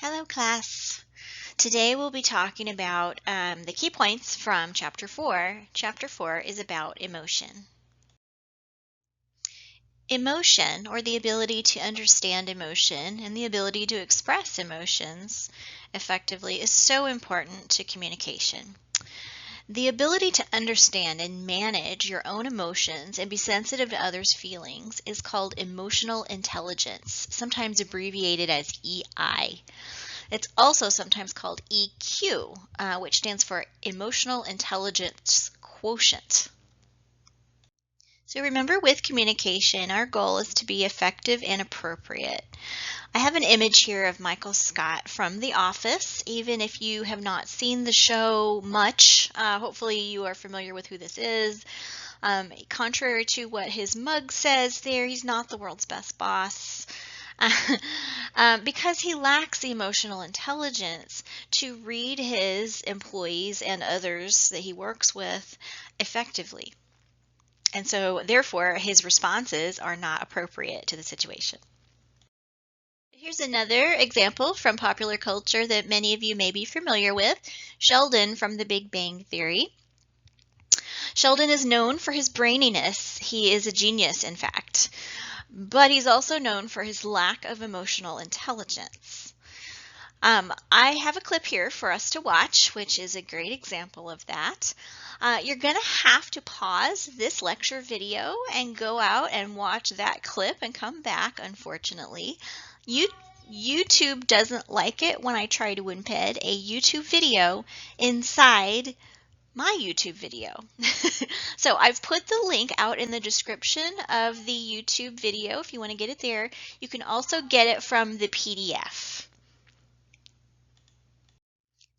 Hello, class. Today we'll be talking about the key points from Chapter 4. Chapter 4 is about emotion. Emotion, or the ability to understand emotion and the ability to express emotions effectively, is so important to communication. The ability to understand and manage your own emotions and be sensitive to others' feelings is called emotional intelligence, sometimes abbreviated as EI. It's also sometimes called EQ, which stands for Emotional Intelligence Quotient. So remember, with communication, our goal is to be effective and appropriate. I have an image here of Michael Scott from The Office. Even if you have not seen the show much, hopefully you are familiar with who this is. Contrary to what his mug says there, he's not the world's best boss. Because he lacks the emotional intelligence to read his employees and others that he works with effectively. And so, therefore, his responses are not appropriate to the situation. Here's another example from popular culture that many of you may be familiar with, Sheldon from The Big Bang Theory. Sheldon is known for his braininess. He is a genius, in fact. But he's also known for his lack of emotional intelligence. I have a clip here for us to watch, which is a great example of that. You're going to have to pause this lecture video and go out and watch that clip and come back, unfortunately. YouTube doesn't like it when I try to embed a YouTube video inside my YouTube video. So I've put the link out in the description of the YouTube video if you want to get it there. You can also get it from the PDF.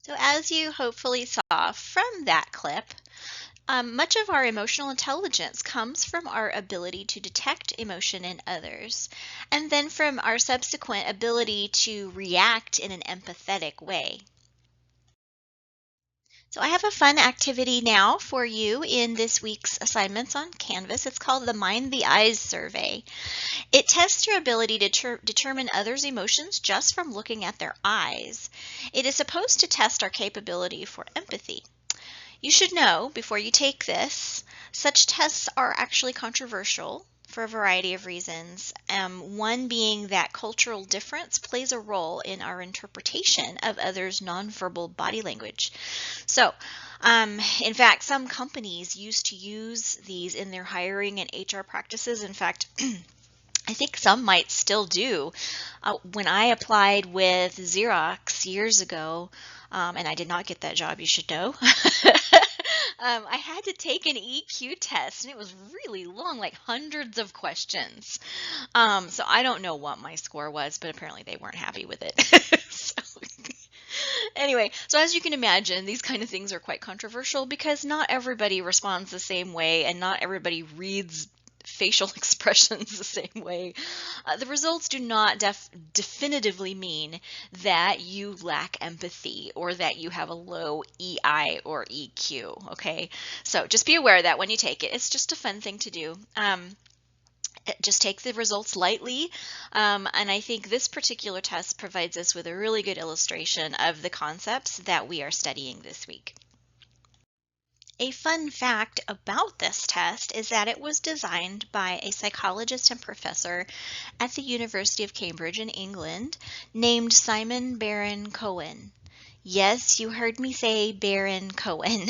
So as you hopefully saw from that clip, much of our emotional intelligence comes from our ability to detect emotion in others, and then from our subsequent ability to react in an empathetic way. So I have a fun activity now for you in this week's assignments on Canvas. It's called the Mind the Eyes survey. It tests your ability to determine others' emotions just from looking at their eyes. It is supposed to test our capability for empathy. You should know, before you take this, such tests are actually controversial for a variety of reasons. One being that cultural difference plays a role in our interpretation of others' nonverbal body language. So, in fact, some companies used to use these in their hiring and HR practices. In fact, I think some might still do. When I applied with Xerox years ago, and I did not get that job, you should know. I had to take an EQ test, and it was really long, like hundreds of questions. So I don't know what my score was, but apparently they weren't happy with it. Anyway, so as you can imagine, these kind of things are quite controversial because not everybody responds the same way, and not everybody reads facial expressions the same way. The results do not definitively mean that you lack empathy or that you have a low EI or EQ, okay? So just be aware of that when you take it. It's just a fun thing to do. Just take the results lightly, and I think this particular test provides us with a really good illustration of the concepts that we are studying this week. A fun fact about this test is that it was designed by a psychologist and professor at the University of Cambridge in England named Simon Baron-Cohen. Yes, you heard me say Baron Cohen.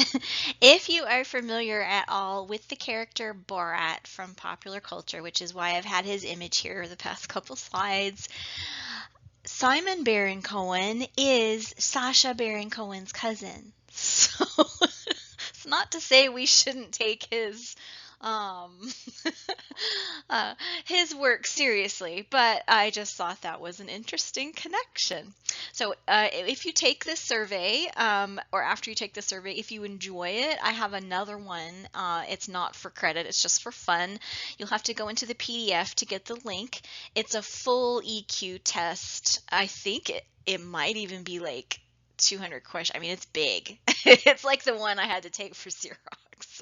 If you are familiar at all with the character Borat from popular culture, which is why I've had his image here the past couple slides, Simon Baron-Cohen is Sacha Baron Cohen's cousin. So it's not to say we shouldn't take um, his work seriously, but I just thought that was an interesting connection. So if you take this survey, or after you take the survey, if you enjoy it, I have another one. It's not for credit, it's just for fun. You'll have to go into the PDF to get the link. It's a full EQ test. I think it might even be like 200 questions. I mean, it's big. It's like the one I had to take for Xerox.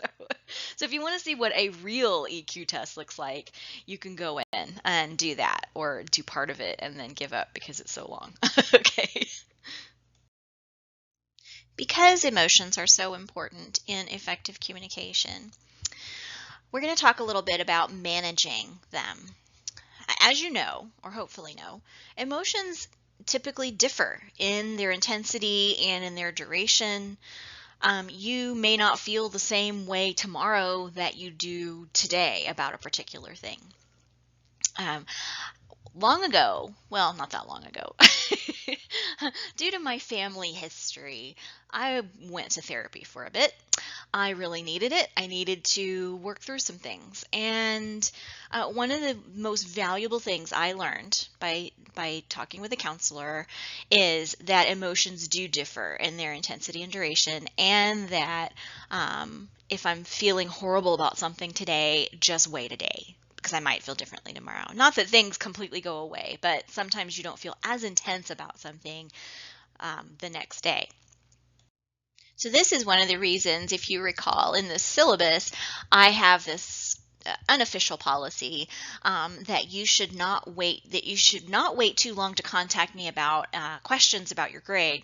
So if you want to see what a real EQ test looks like, you can go in and do that, or do part of it and then give up because it's so long. Okay. Because emotions are so important in effective communication, we're going to talk a little bit about managing them. As you know, or hopefully know, emotions typically differ in their intensity and in their duration. You may not feel the same way tomorrow that you do today about a particular thing. Um, Long ago, well, not that long ago, due to my family history, I went to therapy for a bit. I really needed it. I needed to work through some things. And one of the most valuable things I learned by talking with a counselor is that emotions do differ in their intensity and duration, and that if I'm feeling horrible about something today, just wait a day, because I might feel differently tomorrow. Not that things completely go away, but sometimes you don't feel as intense about something the next day. So this is one of the reasons, if you recall, in the syllabus, I have this unofficial policy that you should not wait too long to contact me about questions about your grade,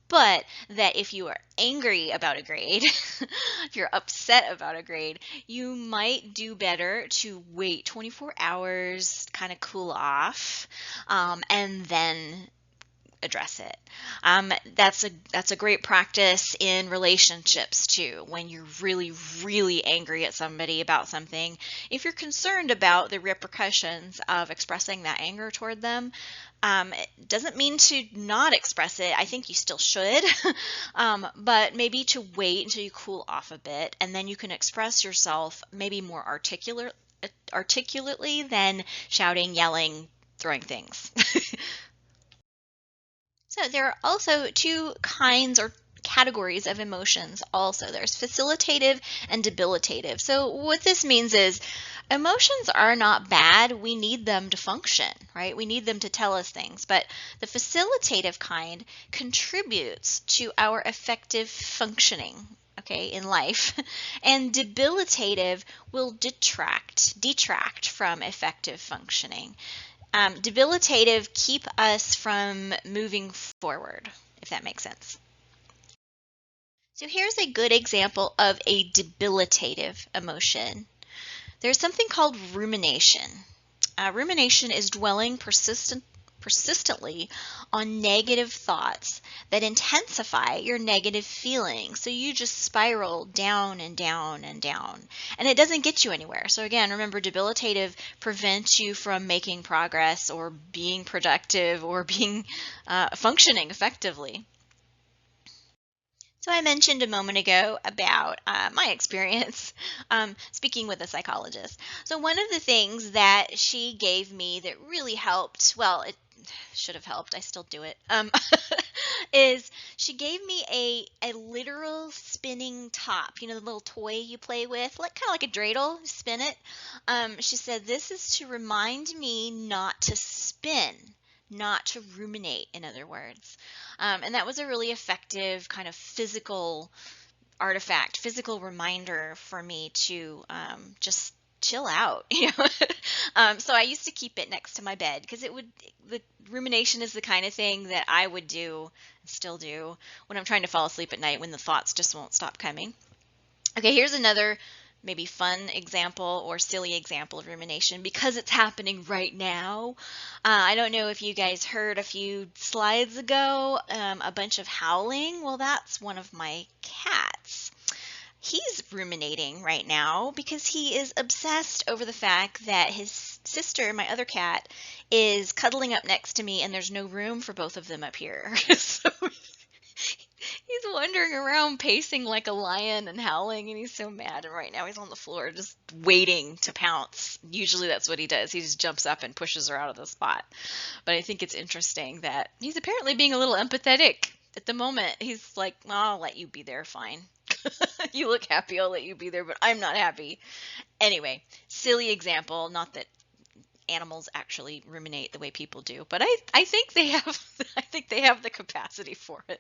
but that if you are angry about a grade, if you're upset about a grade, you might do better to wait 24 hours, kind of cool off, and then address it. That's a great practice in relationships too. When you're really, really angry at somebody about something, if you're concerned about the repercussions of expressing that anger toward them, it doesn't mean to not express it. I think you still should, but maybe to wait until you cool off a bit, and then you can express yourself maybe more articulately than shouting, yelling, throwing things. So there are also two kinds or categories of emotions also. There's facilitative and debilitative. So what this means is emotions are not bad. We need them to function, right? We need them to tell us things. But the facilitative kind contributes to our effective functioning, okay, in life. And debilitative will detract from effective functioning. Debilitative keep us from moving forward, if that makes sense. So here's a good example of a debilitative emotion. There's something called rumination. Rumination is dwelling persistently on negative thoughts that intensify your negative feelings. So you just spiral down and down and down, and it doesn't get you anywhere. So again, remember, debilitative prevents you from making progress or being productive or being functioning effectively. So I mentioned a moment ago about my experience speaking with a psychologist. So one of the things that she gave me that really helped, well, it should have helped, I still do it, is she gave me a literal spinning top, you know, the little toy you play with, like kind of like a dreidel, spin it. She said, this is to remind me not to spin, not to ruminate, in other words. And that was a really effective kind of physical artifact, physical reminder for me to just chill out. So I used to keep it next to my bed because the rumination is the kind of thing that I would do, still do, when I'm trying to fall asleep at night when the thoughts just won't stop coming. Okay, here's another maybe fun example or silly example of rumination because it's happening right now. I don't know if you guys heard a few slides ago, a bunch of howling. Well, that's one of my cats. He's ruminating right now because he is obsessed over the fact that his sister, my other cat, is cuddling up next to me and there's no room for both of them up here. So he's wandering around pacing like a lion and howling, and he's so mad. And right now he's on the floor just waiting to pounce. Usually that's what he does. He just jumps up and pushes her out of the spot. But I think it's interesting that he's apparently being a little empathetic at the moment. He's like, well, I'll let you be there, fine. You look happy, I'll let you be there, but I'm not happy. Anyway, silly example, not that animals actually ruminate the way people do, but I think they have I think they have the capacity for it.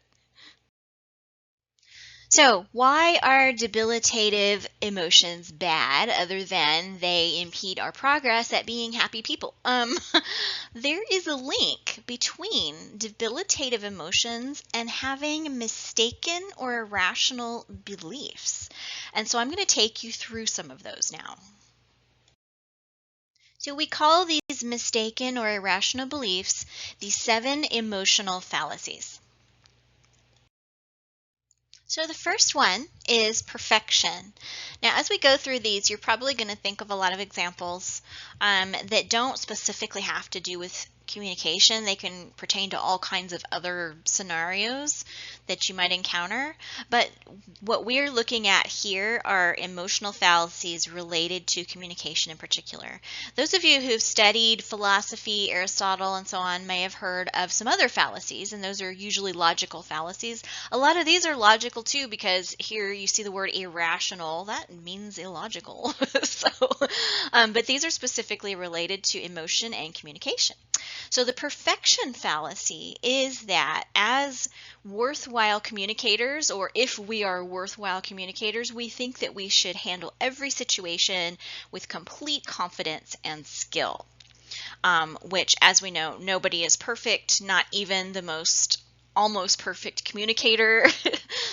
So, why are debilitative emotions bad other than they impede our progress at being happy people? There is a link between debilitative emotions and having mistaken or irrational beliefs. And so I'm going to take you through some of those now. So we call these mistaken or irrational beliefs the 7 emotional fallacies. So the first one is perfection. Now, as we go through these, you're probably going to think of a lot of examples that don't specifically have to do with communication. They can pertain to all kinds of other scenarios that you might encounter. But what we're looking at here are emotional fallacies related to communication in particular. Those of you who've studied philosophy, Aristotle, and so on may have heard of some other fallacies, and those are usually logical fallacies. A lot of these are logical too, because here you see the word irrational. That means illogical. But these are specifically related to emotion and communication. So the perfection fallacy is that as worthwhile communicators, or if we are worthwhile communicators, we think that we should handle every situation with complete confidence and skill. Which, as we know, nobody is perfect, not even the most almost perfect communicator.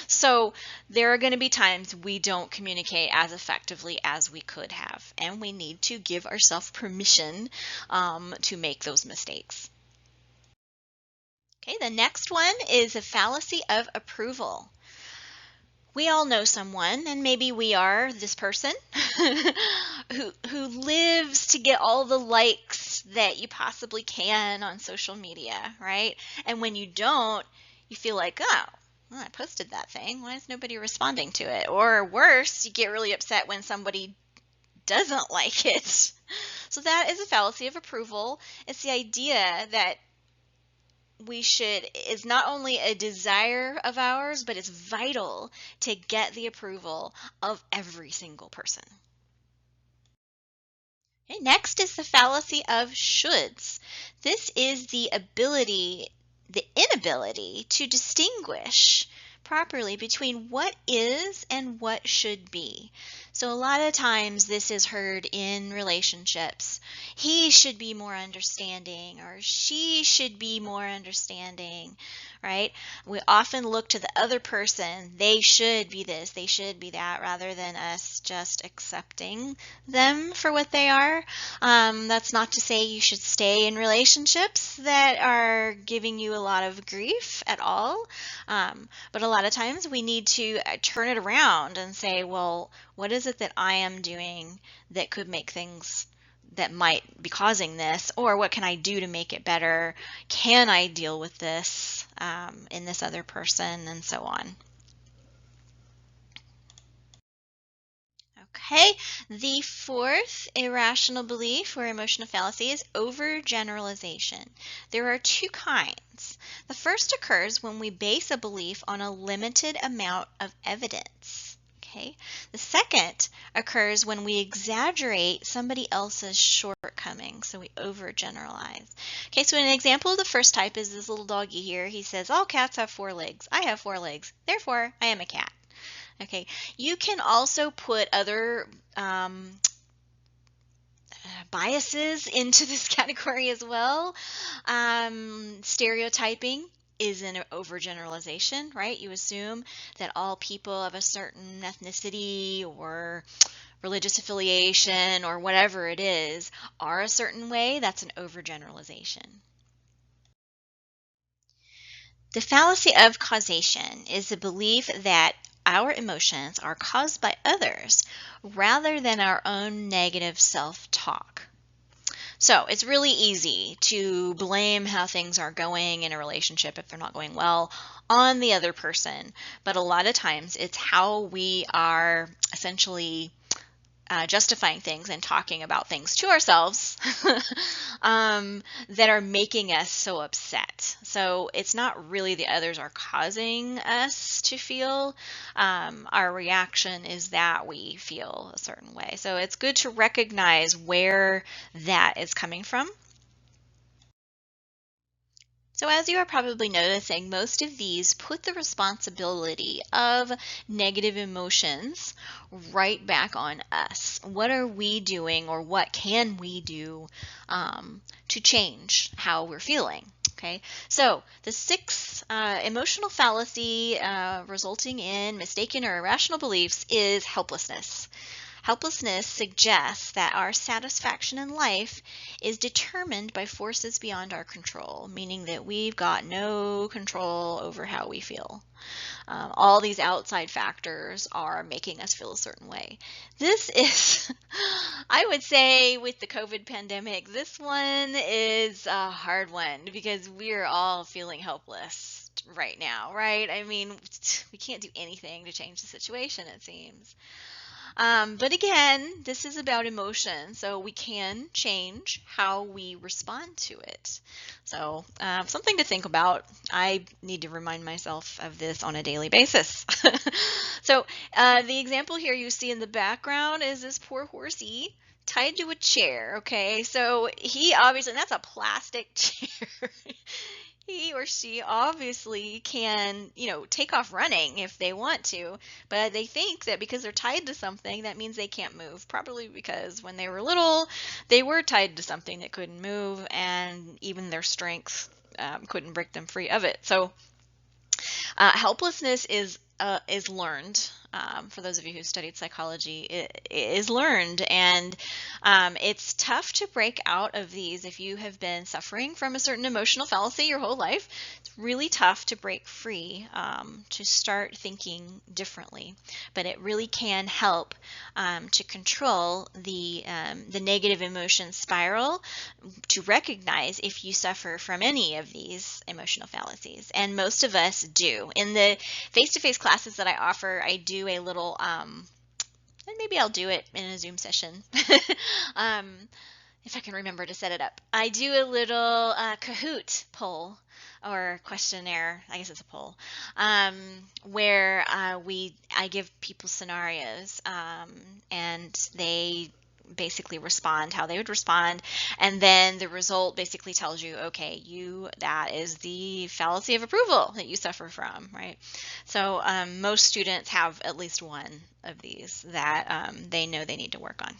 So there are going to be times we don't communicate as effectively as we could have, and we need to give ourselves permission to make those mistakes. Okay, the next one is a fallacy of approval. We all know someone, and maybe we are this person, who lives to get all the likes that you possibly can on social media, right? And when you don't, you feel like, oh, well, I posted that thing. Why is nobody responding to it? Or worse, you get really upset when somebody doesn't like it. So that is a fallacy of approval. It's the idea that is not only a desire of ours, but it's vital to get the approval of every single person. Okay, next is the fallacy of shoulds. This is the inability to distinguish properly between what is and what should be. So a lot of times this is heard in relationships. He should be more understanding, or she should be more understanding, right? We often look to the other person. They should be this, they should be that, rather than us just accepting them for what they are. That's not to say you should stay in relationships that are giving you a lot of grief at all. But a lot of times we need to turn it around and say, well, what is it that I am doing that could make things that might be causing this, or what can I do to make it better? Can I deal with this in this other person, and so on. Okay, the fourth irrational belief or emotional fallacy is overgeneralization. There are 2 kinds. The first occurs when we base a belief on a limited amount of evidence. Okay. The second occurs when we exaggerate somebody else's shortcomings, so we overgeneralize. Okay, so an example of the first type is this little doggy here. He says, all cats have 4 legs. I have 4 legs. Therefore, I am a cat. Okay, you can also put other biases into this category as well. Stereotyping is an overgeneralization, right? You assume that all people of a certain ethnicity or religious affiliation or whatever it is are a certain way. That's an overgeneralization. The fallacy of causation is the belief that our emotions are caused by others rather than our own negative self-talk. So it's really easy to blame how things are going in a relationship if they're not going well on the other person. But a lot of times it's how we are essentially justifying things and talking about things to ourselves that are making us so upset. So it's not really the others are causing us to feel. Our reaction is that we feel a certain way. So it's good to recognize where that is coming from. So as you are probably noticing, most of these put the responsibility of negative emotions right back on us. What are we doing, or what can we do to change how we're feeling? Okay, so the sixth emotional fallacy resulting in mistaken or irrational beliefs is helplessness. Helplessness suggests that our satisfaction in life is determined by forces beyond our control, meaning that we've got no control over how we feel. All these outside factors are making us feel a certain way. This is, I would say, with the COVID pandemic, this one is a hard one because we're all feeling helpless right now, right? I mean, we can't do anything to change the situation, it seems. But again, this is about emotion, so we can change how we respond to it. So something to think about. I need to remind myself of this on a daily basis. So the example here you see in the background is this poor horsey tied to a chair, okay? So he obviously, and that's a plastic chair. He or she obviously can, take off running if they want to, but they think that because they're tied to something, that means they can't move. Probably because when they were little, they were tied to something that couldn't move, and even their strength couldn't break them free of it. So helplessness is learned. For those of you who studied psychology, it is learned, and it's tough to break out of these if you have been suffering from a certain emotional fallacy your whole life. It's really tough to break free, to start thinking differently, but it really can help to control the negative emotion spiral, to recognize if you suffer from any of these emotional fallacies, and most of us do. In the face-to-face classes that I offer, I do a little, and maybe I'll do it in a Zoom session, if I can remember to set it up. I do a little Kahoot poll or questionnaire, I guess it's a poll, where I give people scenarios, and they basically respond how they would respond, and then the result basically tells you, okay, that is the fallacy of approval that you suffer from, right? So most students have at least one of these that they know they need to work on.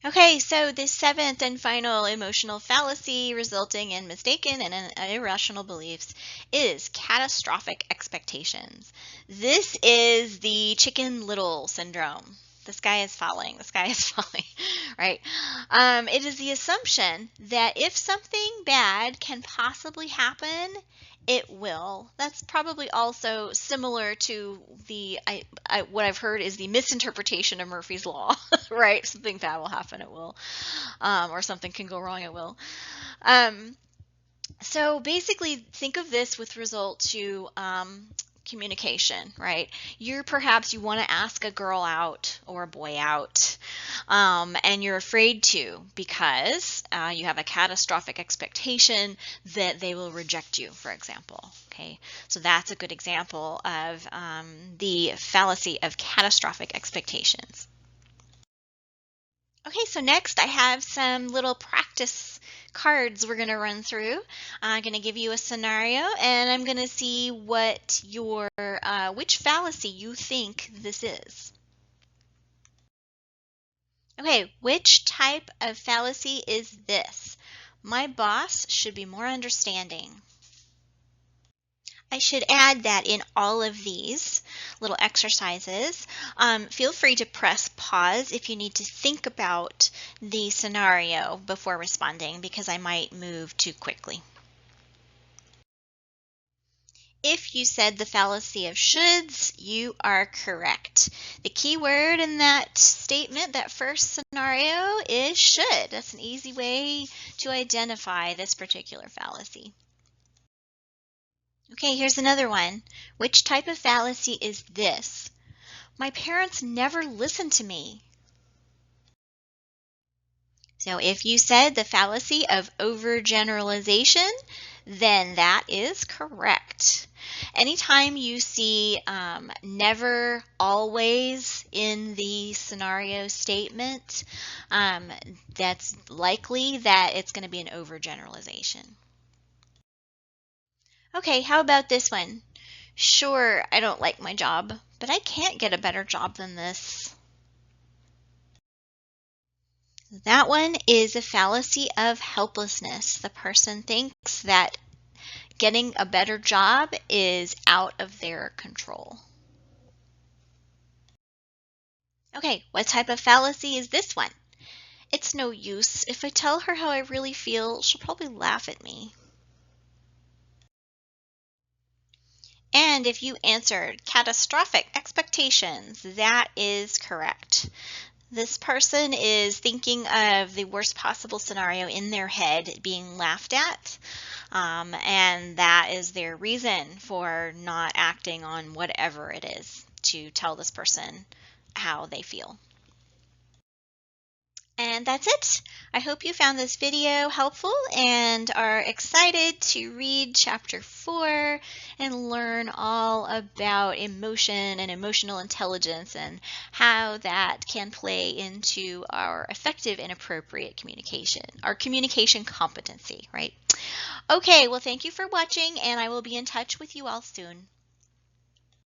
Okay, so the seventh and final emotional fallacy resulting in mistaken and irrational beliefs is catastrophic expectations. This is the Chicken Little syndrome. The sky is falling, the sky is falling, right? It is the assumption that if something bad can possibly happen, it will. That's probably also similar to what I've heard is the misinterpretation of Murphy's Law, right? Something bad will happen, it will, or something can go wrong, it will. So basically, think of this with result to communication, right? You want to ask a girl out or a boy out, and you're afraid to because you have a catastrophic expectation that they will reject you, for example. Okay, so that's a good example of the fallacy of catastrophic expectations. Okay, so next I have some little practice cards we're going to run through. I'm going to give you a scenario, and I'm going to see what which fallacy you think this is. Okay, which type of fallacy is this? My boss should be more understanding. I should add that in all of these little exercises, feel free to press pause if you need to think about the scenario before responding, because I might move too quickly. If you said the fallacy of shoulds, you are correct. The key word in that statement, that first scenario, is should. That's an easy way to identify this particular fallacy. Okay, here's another one. Which type of fallacy is this? My parents never listen to me. So if you said the fallacy of overgeneralization, then that is correct. Anytime you see never, always in the scenario statement, that's likely that it's going to be an overgeneralization. Okay, how about this one? Sure, I don't like my job, but I can't get a better job than this. That one is a fallacy of helplessness. The person thinks that getting a better job is out of their control. Okay, what type of fallacy is this one? It's no use. If I tell her how I really feel, she'll probably laugh at me. And if you answered catastrophic expectations, that is correct. This person is thinking of the worst possible scenario in their head being laughed at, and that is their reason for not acting on whatever it is to tell this person how they feel. And that's it. I hope you found this video helpful and are excited to read chapter 4 and learn all about emotion and emotional intelligence and how that can play into our effective and appropriate communication, our communication competency, right? Okay, well, thank you for watching, and I will be in touch with you all soon.